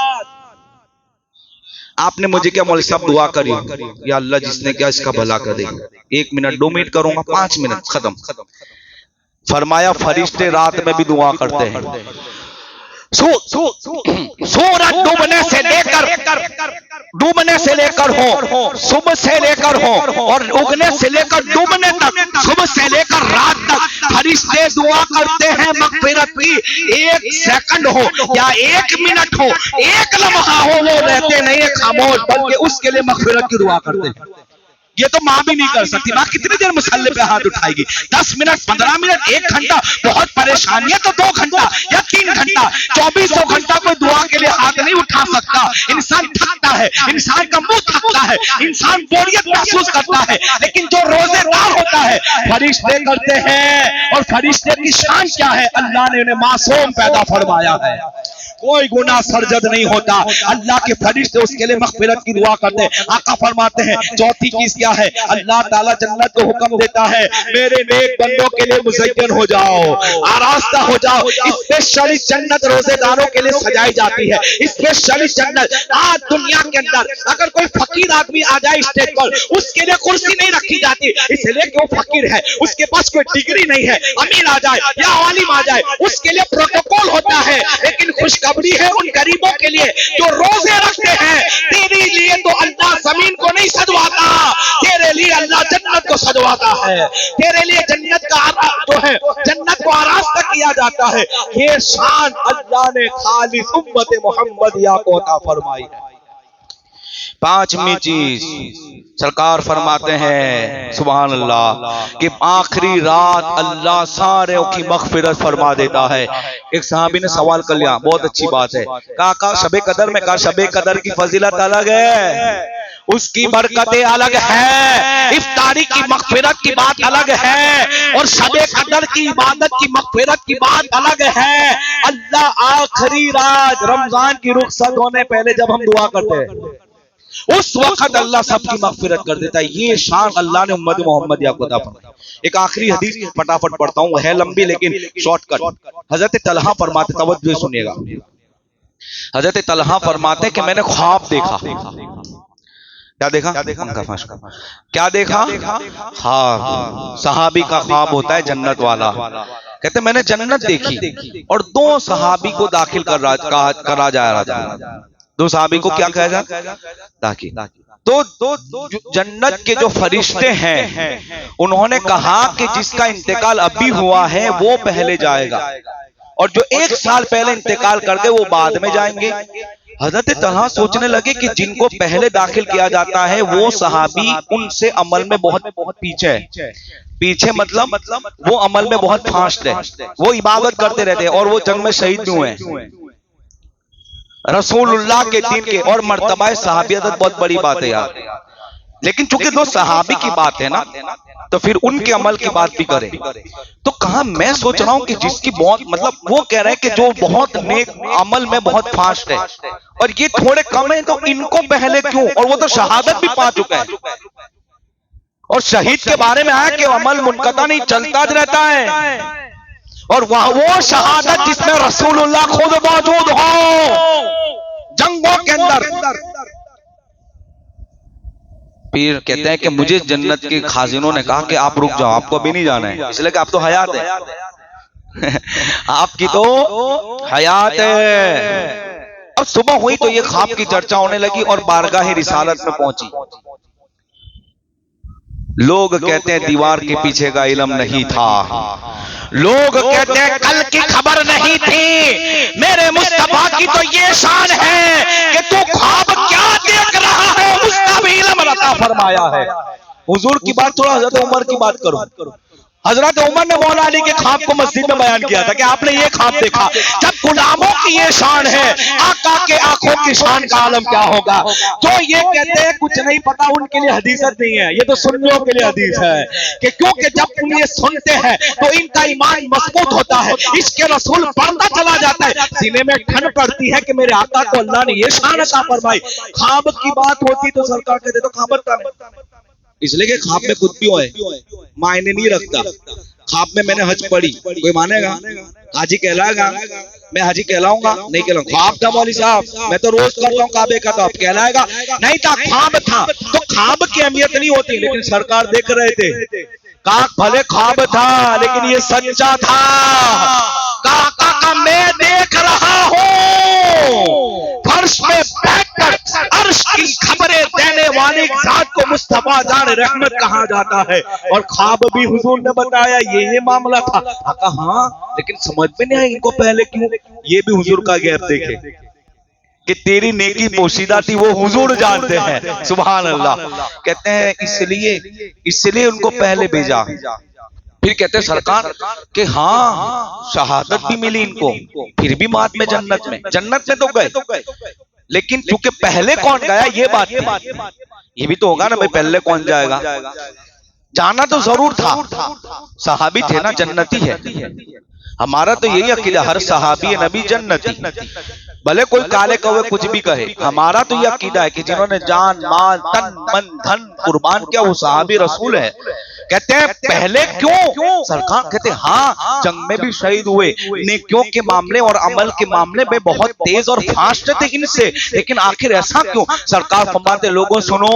आपने मुझे क्या मौलवी साहब दुआ करी, या अल्लाह जिसने क्या इसका भला कर दे, 1 मिनट 2 मिनट करूंगा, 5 मिनट खत्म। फरमाया फरिश्ते रात में भी दुआ करते हैं, सूरज डूबने से लेकर हो, सुबह से लेकर हो, और उगने से लेकर डूबने तक, सुबह से लेकर रात तक फरिश्ते दुआ करते हैं मगफिरत की। 1 सेकंड हो या 1 मिनट हो, 1 लम्हा हो, वो रहते नहीं है खामोश, बल्कि उसके लिए मगफिरत की दुआ करते हैं। ये तो माँ भी नहीं कर सकती, माँ कितनी देर मुसल्ले पे हाथ उठाएगी, 10 मिनट 15 मिनट 1 घंटा, बहुत परेशानी है तो 2 घंटा या 3 घंटा, 2400 घंटा कोई दुआ के लिए हाथ नहीं उठा सकता। इंसान थकता है, इंसान का मुंह थकता है, इंसान बोरियत महसूस करता है, लेकिन जो रोजेदार होता है फरिश्ते करते हैं। और फरिश्ते की शान क्या है, अल्लाह ने उन्हें मासूम पैदा फरमाया है, कोई गुनाह सरजद नहीं होता, अल्लाह के फरिश्ते उसके लिए मगफिरत की दुआ करते हैं। आका फरमाते हैं चौथी चीज क्या है, अल्लाह ताला जन्नत को हुक्म देता है मेरे नेक बंदों के लिए मुज़य्यन हो जाओ, आरास्ता हो जाओ। स्पेशली जन्नत रोजेदारों के लिए सजाई जाती है, स्पेशली जन्नत। आज दुनिया के अंदर अगर कोई फकीर आदमी आ जाए स्टेज पर, उसके लिए कुर्सी नहीं रखी जाती, इसलिए कि वो फकीर है, उसके पास कोई डिग्री नहीं है। अमीर आ जाए या आलिम आ जाए, उसके लिए प्रोटोकॉल होता है, लेकिन खुशखबरी है उन गरीबों के लिए जो रोजे रखते हैं। तेरे लिए तो अल्लाह जमीन को नहीं सजवाता, तेरे लिए अल्लाह जन्नत को सजवाता है, तेरे लिए जन्नत का जो है जन्नत को आरास्ता किया जाता है। ये शान अल्लाह ने खालिस उम्मत मोहम्मदिया को अता फरमाई है। 5वीं चीज सरकार फरमाते हैं सुभान अल्लाह कि आखिरी रात अल्लाह सारे की मगफिरत फरमा देता है। एक सहाबी ने सवाल कर लिया, बहुत अच्छी बात है, कहा शबे कदर में, कहा शबे कदर की फजीलत अलग है, उसकी बरकतें अलग है, इफ्तारी की मगफिरत की बात अलग है, और शबे कदर की इबादत की मगफिरत की बात अलग है। अल्लाह आखिरी रात रमजान की रुखसत होने पहले जब हम दुआ करते हैं उस वक्त अल्लाह सबकी मगफिरत कर देता है। ये शान अल्लाह ने उम्मत मोहम्मदिया को अता फरमाई। एक आखिरी हदीस फटाफट पढ़ता हूँ, है लंबी लेकिन शॉर्टकट। हजरत तलहा फरमाते, तवज्जो से सुनिएगा, हजरत तलहा फरमाते कि मैंने ख्वाब देखा। क्या देखा? क्या देखा? हाँ, सहाबी का ख्वाब होता है जन्नत वाला। कहते मैंने जन्नत देखी और 2 सहाबी को दाखिल करा जा रहा था। 2 सहाबी को क्या कहा जाए? दाखिल। तो जन्नत के जो फरिश्ते हैं उन्होंने कहा कि जिसका इंतकाल अभी हुआ है वो पहले जाएगा, और जो 1 साल पहले इंतकाल कर गए वो बाद में जाएंगे। हजरत तलहा सोचने लगे कि जिनको पहले दाखिल किया जाता है वो सहाबी उनसे अमल में बहुत पीछे है। पीछे मतलब वो अमल में बहुत फास्ट है, वो इबादत करते रहते हैं और वो जंग में शहीद भी हुए हैं रसूलुल्लाह के दिन के। और मर्तबा सहाबियत बहुत बड़ी बात है यार, लेकिन चूंकि दो सहाबी की बात है ना तो फिर उनके अमल की बात भी करें। तो कहा मैं सोच रहा हूं कि जिसकी बहुत मतलब वो कह रहे हैं कि जो बहुत नेक अमल में बहुत फास्ट है और ये थोड़े कम है, तो इनको पहले क्यों? और वो तो शहादत भी पा चुका है। और शहीद के बारे में आया कि अमल मुनक़ता नहीं, चलता रहता है। और वह वो शहादत जिसमें रसूलुल्लाह खुद मौजूद हो जंगों के अंदर। फिर कहते हैं कि मुझे जन्नत के खाजिनों ने कहा कि आप रुक जाओ, आपको अभी नहीं जाना है, इसलिए कि आप तो हयात है आपकी तो हयात है। अब सुबह हुई तो ये ख्वाब की चर्चा होने लगी और बारगाह रिसालत में पहुंची। लोग कहते हैं दीवार के पीछे का इल्म नहीं था, लोग कहते हैं कल की खबर नहीं थी। मेरे मुस्तफा की तो ये शान है कि तू ख्वाब क्या देख रहा है उसका भी इल्म अता फरमाया है। हुजूर की बात छोड़ो, हजरत उमर की बात करो। हजरत उमर ने मौला अली के ख्वाब को मस्जिद में बयान किया था कि आपने ये ख्वाब देखा। जब गुलामों की ये शान है, आका के आंखों की शान का आलम क्या होगा। जो ये कहते हैं कुछ नहीं पता, उनके लिए हदीसत नहीं है, ये तो सुन्नियों के लिए हदीस है कि क्योंकि जब तुम ये सुनते हैं तो इनका ईमान मजबूत होता है, इसके रसूल बढ़ता चला जाता है, सीने में ठंड पड़ती है कि मेरे आका को अल्लाह ने ये शान अता फरमाई। ख्वाब की बात होती तो सरकार कहते तो ख्वाब का, इसलिए कि ख्वाब में कुछ भी हो मायने नहीं रखता। ख्वाब में मैंने हज पढ़ी, कोई मानेगा? हाजी कहलाएगा? मैं हाजी कहलाऊंगा? नहीं कहलाऊंगा। ख्वाब था मौलवी साहब, मैं तो रोज करता हूँ काबे का, तो आप कहलाएगा? नहीं था, ख्वाब था। तो ख्वाब की अहमियत नहीं होती, लेकिन सरकार देख रहे थे। काक भले ख्वाब था लेकिन ये सच्चा था। काका मैं देख रहा हूँ फर्श में बैठकर अर्श की खबरें देने वाली जात को मुस्तफा जान रहमत कहा जाता है। और ख्वाब भी हुजूर ने बताया ये मामला था। कहा हाँ, लेकिन समझ में नहीं आया इनको पहले क्यों। ये भी हुजूर का गैप देखे कि तेरी नेकी पोशीदा थी वो हुजूर जानते हैं। सुभान अल्लाह। कहते हैं इसलिए उनको पहले भेजा। फिर कहते हैं सरकार कि हाँ शहादत भी मिली इनको, फिर भी बाद में जन्नत में तो गए, लेकिन क्योंकि पहले कौन गया ये बात नहीं। ये भी तो होगा ना भाई, पहले कौन जाएगा। जाना तो जरूर था, सहाबी थे ना, जन्नती है। हमारा तो यही अकीदा, हर सहाबी नबी जन्नती, भले कोई काले कौवे कुछ भी कहे। हमारा तो यह अकीदा है कि जिन्होंने जान माल तन मन धन कुर्बान किया वो सहाबी रसूल है। कहते हैं पहले क्यों? सरकार कहते हैं हाँ जंग में भी शहीद हुए, नेकियों के मामले और अमल के मामले में बहुत तेज और फास्ट थे इनसे, लेकिन आखिर ऐसा क्यों? सरकार फरमाते लोगों सुनो,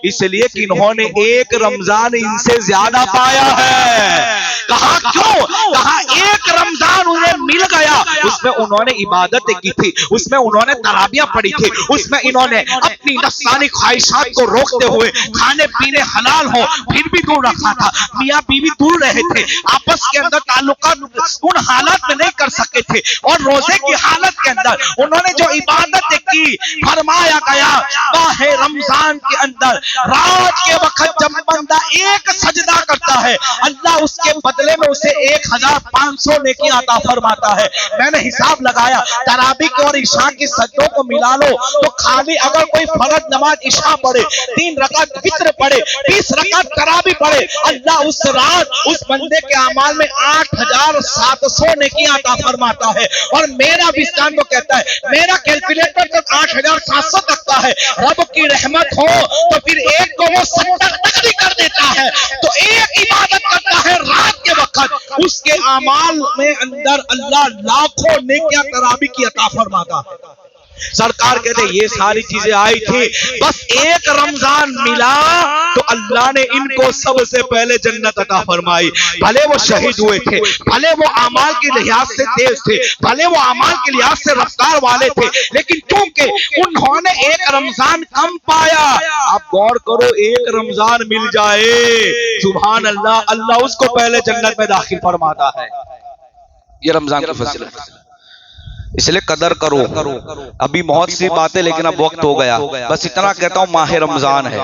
इसलिए कि इन्होंने एक रमजान इनसे ज्यादा पाया है। कहा क्यों? कहा एक रमजान उन्हें मिल गया, उसमें उन्होंने इबादतें की थी, उसमें उन्होंने तराबियां पढ़ी थी, उसमें इन्होंने अपनी नफ्सानी ख्वाहिशात को रोकते हुए खाने पीने हलाल हो फिर भी दूर रखा था। मियां बीवी दूर रहे थे, आपस के अंदर ताल्लुकात उन हालात में नहीं कर सके थे, और रोजे की हालत के अंदर उन्होंने जो इबादतें की, फरमाया गया माहे रमजान के अंदर रात के वक्त जब बंदा एक सजदा करता है अल्लाह उसके बदले में उसे 1500 नेकी अता फरमाता है। मैंने हिसाब लगाया, तरावी के और इशा के सजदों को मिला लो तो खाली अगर कोई फर्ज नमाज इशा पढ़े, 3 रकात वित्र पढ़े, 20 रकात तरावी पढ़े, अल्लाह उस रात उस बंदे के अमाल में 8700 नेकी अता फरमाता है। और मेरा विस्तान तो कहता है, मेरा कैलकुलेटर तो 8700 तक का है। रब की रहमत हो तो फिर एक को वो 70 तक भी कर देता है। तो एक इबादत करता है रात के वक्त, उसके अमाल में अंदर अल्लाह लाखों नेकियां तरावी की अता फरमाता है। सरकार कहते ये सारी चीजें आई थी, बस एक रमजान मिला तो अल्लाह ने इनको सबसे पहले जन्नत अता फरमाई। भले वो शहीद हुए थे, भले वो अमाल के लिहाज से तेज थे, भले वो अमाल के लिहाज से रफ्तार वाले थे, लेकिन क्योंकि उन्होंने एक रमजान कम पाया। आप गौर करो, एक रमजान मिल जाए सुभान अल्लाह, अल्लाह उसको पहले जन्नत में दाखिल फरमाता है। ये रमजान की फजीलत। इसलिए कदर करो। अभी बहुत सी बातें, लेकिन अब वक्त हो गया। बस इतना कहता हूं, माह रमजान है,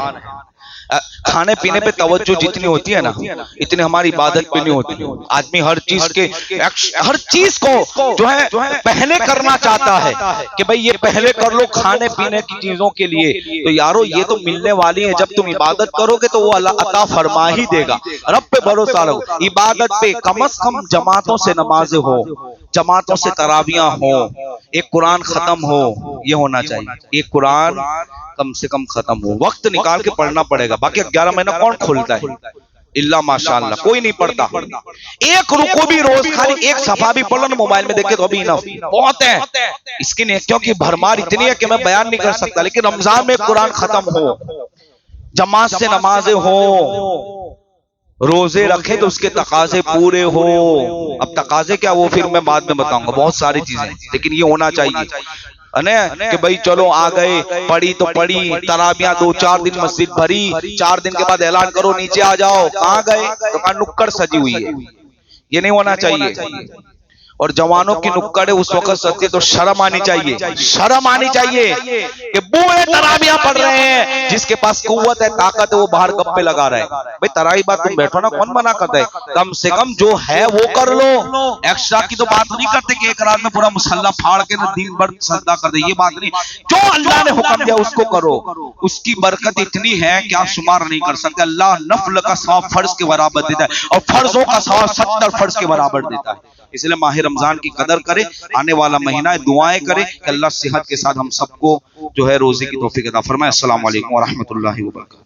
खाने पीने पे तवज्जो जितनी होती है ना, इतनी हमारी इबादत पे नहीं होती। आदमी हर चीज को जो है पहले करना चाहता है कि भाई ये पहले कर लो खाने पीने की चीजों के लिए। तो यारो ये तो मिलने वाली है, जब तुम इबादत करोगे तो वो अल्लाह अता फरमा ही देगा। रब पे भरोसा रखो। इबादत पे कम से कम जमातों से नमाजें हो, जमातों से तरावियां हो, एक कुरान खत्म हो, ये होना चाहिए। एक कुरान कम से कम खत्म हो, वक्त निकाल के पढ़ना पड़ेगा। बाकी 11 महीना कौन खोलता है? इल्ला माशाअल्लाह, कोई नहीं पढ़ता। एक रुको भी रोज खाली एक सफा भी पढ़ लो ना मोबाइल में देखे तो अभी इनफ बहुत है। इसकी नहीं, क्योंकि भरमार इतनी है कि मैं बयान नहीं कर सकता। लेकिन रमजान में कुरान खत्म हो, जमात से नमाजें हो, रोजे रखे तो उसके तकाजे पूरे हो। अब तकाजे क्या, वो फिर मैं बाद में बताऊंगा, बहुत सारी चीजें, लेकिन ये होना चाहिए कि भाई चलो आ गए, पढ़ी तो पढ़ी, तराबियां 2-4 दिन मस्जिद भरी, 4 दिन के बाद ऐलान करो नीचे आ जाओ, कहां गए? तो कहां नुक्कड़ सजी हुई है। ये नहीं होना चाहिए। और जवानों की नुक्कड़ उस वक्त सच्ची तो शर्म आनी चाहिए, शर्म आनी चाहिए कि बूढ़े तराबियां पढ़ रहे हैं, जिसके पास कुव्वत है, ताकत है, वो बाहर गप्पे लगा रहे हैं। भाई तराई बात तुम बैठो ना, कौन मना करता है? कम से कम जो है वो कर लो। एक्स्ट्रा की तो बात नहीं करते कि एक रात में पूरा मुसल्ला फाड़ के ना दिन भर सजदा कर दे, ये बात नहीं। जो अल्लाह ने हुक्म दिया उसको करो, उसकी बरकत इतनी है कि आप शुमार नहीं कर सकते। अल्लाह नफल का सवाब फर्ज के बराबर देता है, और फर्जों का सवाब 70 फर्ज के बराबर देता है। इसलिए माह रमजान की कदर करें, आने वाला महीना है, दुआएं करें कि अल्लाह सेहत के साथ हम सबको जो है रोजे की तौफीक अता फरमाए। अस्सलाम वालेकुम व रहमतुल्लाहि व बरकातहू।